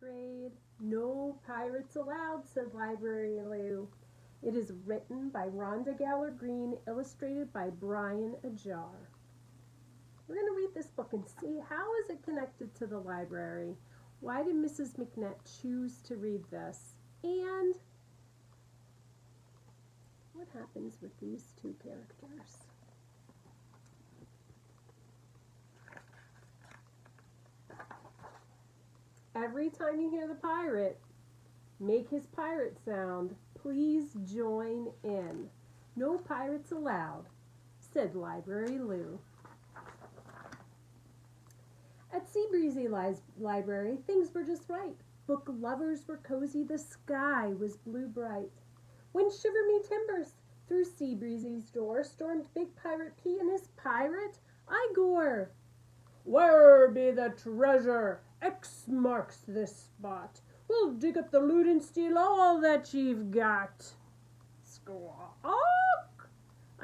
grade. No pirates allowed, said Library Lou. It is written by Rhonda Gowler Greene, illustrated by Brian Ajhar. We're going to read this book and see how is it connected to the library. Why did Mrs. McNett choose to read this? And what happens with these two characters? Every time you hear the pirate make his pirate sound, please join in. No pirates allowed, said Library Lou. At Seabreezy Library, things were just right. Book lovers were cozy, the sky was blue bright. When Shiver Me Timbers through Seabreezy's door stormed Big Pirate Pete and his pirate, Igor. Where be the treasure? X marks this spot. We'll dig up the loot and steal all that you've got. Squawk!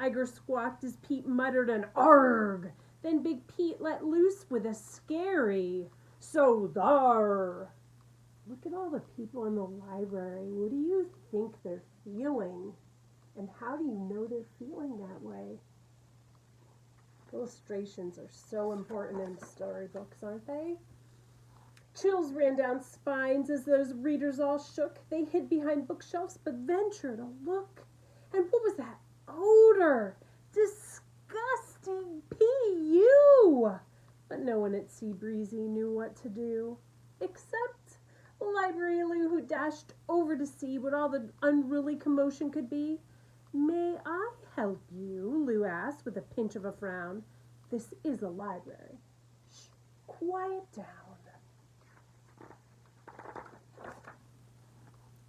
Igor squawked as Pete muttered an arg. Then Big Pete let loose with a scary so thar. Look at all the people in the library. What do you think they're feeling? And how do you know they're feeling that way? Illustrations are so important in storybooks, aren't they? Chills ran down spines as those readers all shook. They hid behind bookshelves but ventured a look. And what was that odor? Disgusting P.U. But no one at Seabreezy knew what to do, except Library Lou, who dashed over to see what all the unruly commotion could be. May I help you? Lou asked with a pinch of a frown. This is a library. Shh, quiet down.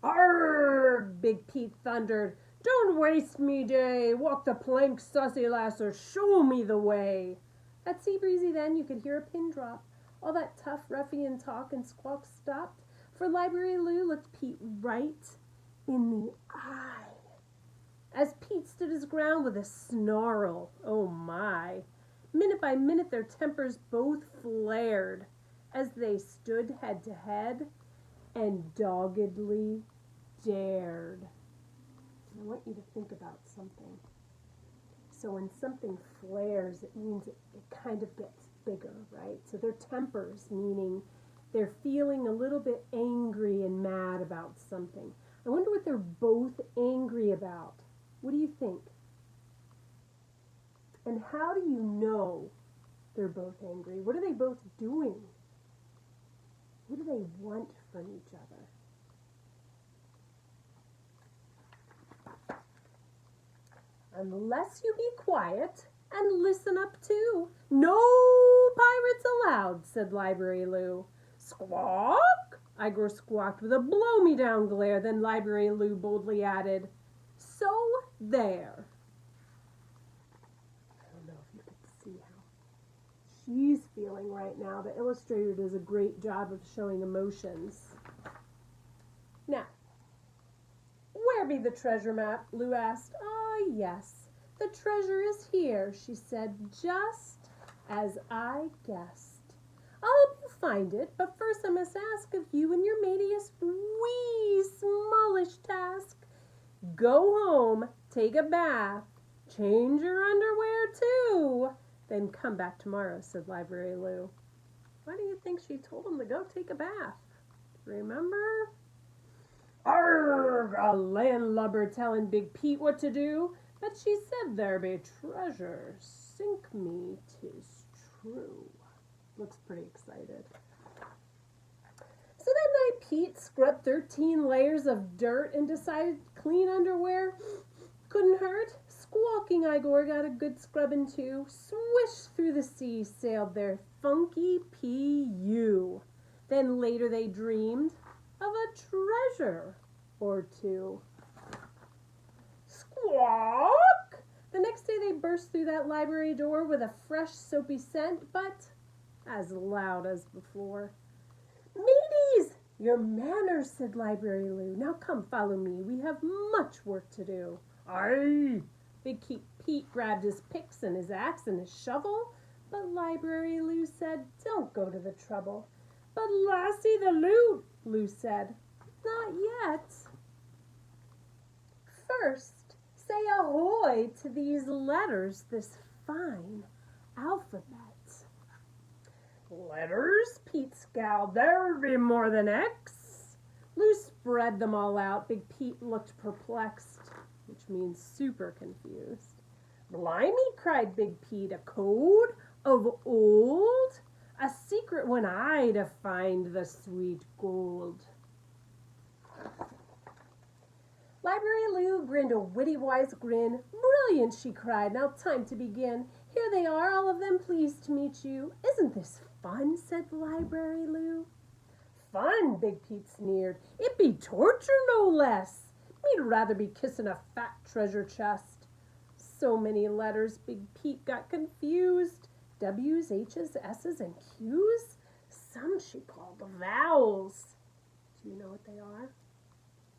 Arrgh! Big Pete thundered. Don't waste me day. Walk the plank, sussy lass, or show me the way. At Seabreezy then you could hear a pin drop. All that tough ruffian talk and squawk stopped, for Library Lou looked Pete right in the eye. As Pete stood his ground with a snarl, oh my. Minute by minute their tempers both flared as they stood head to head and doggedly dared. I want you to think about something. So when something flares, it means it kind of gets bigger, right? So their tempers, meaning they're feeling a little bit angry and mad about something. I wonder what they're both angry about. What do you think? And how do you know they're both angry? What are they both doing? What do they want from each other? Unless you be quiet and listen up too. No pirates allowed, said Library Lou. Squawk! Igor squawked with a blow-me-down glare. Then Library Lou boldly added, so there. I don't know if you can see how she's feeling right now. The illustrator does a great job of showing emotions. Now, where be the treasure map? Lou asked. Ah, yes, the treasure is here, she said, just as I guessed. I'll help you find it, but first I must ask of you and your mateyest wee smallish task. Go home, take a bath, change your underwear too, then come back tomorrow, said Library Lou. Why do you think she told him to go take a bath? Remember? Arrgh! A landlubber telling Big Pete what to do, but she said there be treasure. Sink me, 'tis true. Looks pretty excited. So that night Pete scrubbed 13 layers of dirt and decided clean underwear couldn't hurt. Squawking Igor got a good scrubbing too. Swish through the sea sailed their funky P.U. Then later they dreamed of a treasure or two. Squawk! The next day they burst through that library door with a fresh soapy scent, but as loud as before. Mateys! Your manners, said Library Lou. Now come, follow me. We have much work to do. Aye! Big Pete grabbed his picks and his axe and his shovel, but Library Lou said, don't go to the trouble. But lassie, the loot, Lou said. Not yet. First, say ahoy to these letters, this fine alphabet. Letters? Pete scowled. There'd be more than X. Lou spread them all out. Big Pete looked perplexed, which means super confused. Blimey, cried Big Pete, a code of old? A secret when I'd find the sweet gold. Library Lou grinned a witty, wise grin. Brilliant, she cried. Now time to begin. Here they are, all of them, pleased to meet you. Isn't this fun, said Library Lou. Fun, Big Pete sneered. It be torture, no less. Me'd rather be kissing a fat treasure chest. So many letters, Big Pete got confused. W's, H's, S's, and Q's? Some she called vowels. Do you know what they are?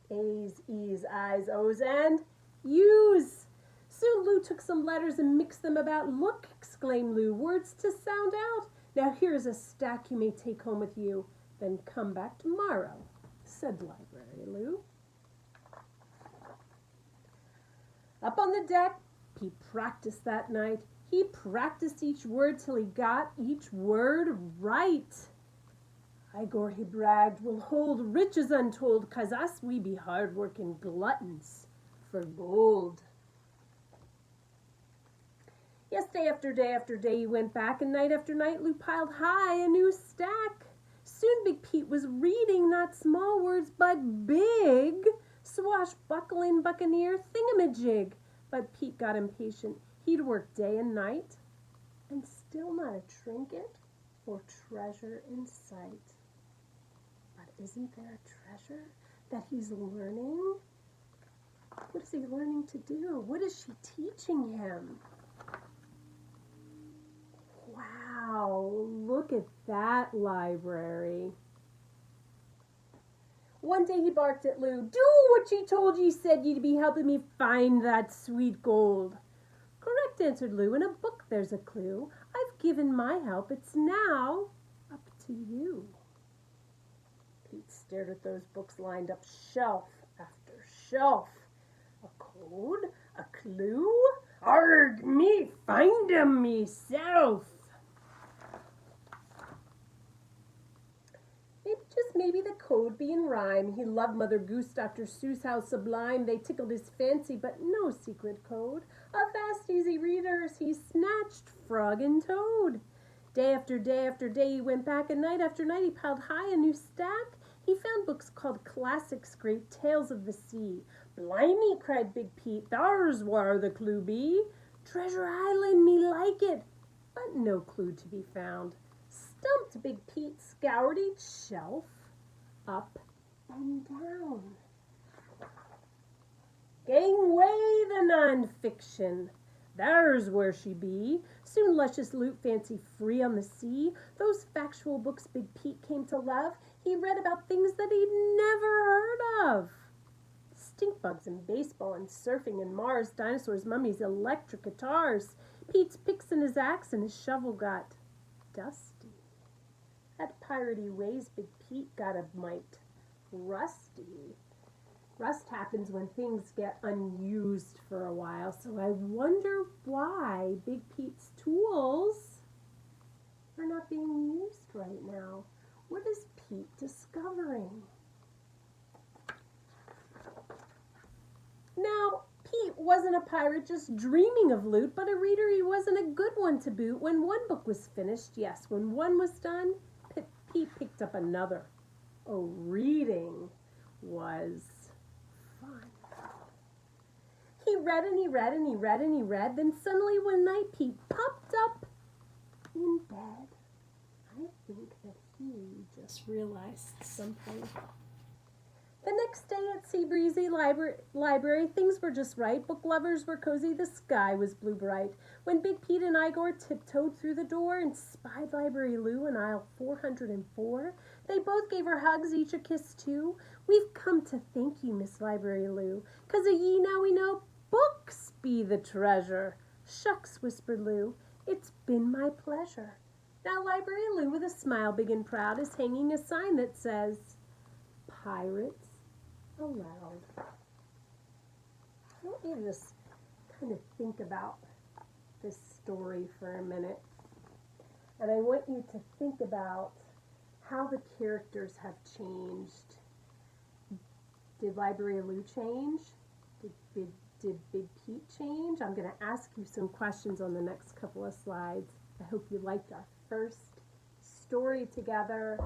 A's, E's, I's, O's, and U's. Soon Lou took some letters and mixed them about. Look, exclaimed Lou, words to sound out. Now here's a stack you may take home with you. Then come back tomorrow, said Library Lou. Up on the deck, Pete practiced that night. He practiced each word till he got each word right. Igor, he bragged, will hold riches untold, 'cause us we be hard-working gluttons for gold. Yes, day after day after day he went back, and night after night Lou piled high a new stack. Soon Big Pete was reading not small words, but big, swashbuckling buccaneer thingamajig. But Pete got impatient. He'd work day and night, and still not a trinket or treasure in sight. But isn't there a treasure that he's learning? What is he learning to do? What is she teaching him? Wow, look at that library. One day he barked at Lou. Do what she told you, said you'd be helping me find that sweet gold. Correct, answered Lou. In a book there's a clue. I've given my help. It's now up to you. Pete stared at those books lined up shelf after shelf. A code? A clue? Arg, me find 'em myself. Maybe the code be in rhyme. He loved Mother Goose, Dr. Seuss, how sublime. They tickled his fancy, but no secret code. A fast, easy readers, he snatched Frog and Toad. Day after day after day he went back, and night after night he piled high a new stack. He found books called classics, great tales of the sea. Blimey, cried Big Pete, thar's whar the clue be. Treasure Island, me like it. But no clue to be found. Stumped, Big Pete scoured each shelf, up and down. Gangway the non-fiction, there's where she be. Soon luscious loot fancy free on the sea. Those factual books Big Pete came to love. He read about things that he'd never heard of. Stink bugs and baseball and surfing and Mars, dinosaurs, mummies, electric guitars. Pete's picks and his axe and his shovel got dusty. At piratey ways, Big Pete got a mite rusty. Rust happens when things get unused for a while, so I wonder why Big Pete's tools are not being used right now. What is Pete discovering? Now, Pete wasn't a pirate just dreaming of loot, but a reader he wasn't a good one to boot. When one book was finished, yes, when one was done, Pete picked up another. Oh, reading was fun. He read and he read and he read and he read. Then suddenly one night Pete popped up in bed. I think that he just realized something. The next day at Sea Breezy Library, things were just right. Book lovers were cozy. The sky was blue bright. When Big Pete and Igor tiptoed through the door and spied Library Lou in aisle 404, they both gave her hugs, each a kiss too. We've come to thank you, Miss Library Lou, 'cause of ye now we know books be the treasure. Shucks, whispered Lou, it's been my pleasure. Now Library Lou, with a smile big and proud, is hanging a sign that says, Pirates Allowed. I want you to just kind of think about this story for a minute. And I want you to think about how the characters have changed. Did Library Lou change? Did Big Pete change? I'm going to ask you some questions on the next couple of slides. I hope you liked our first story together.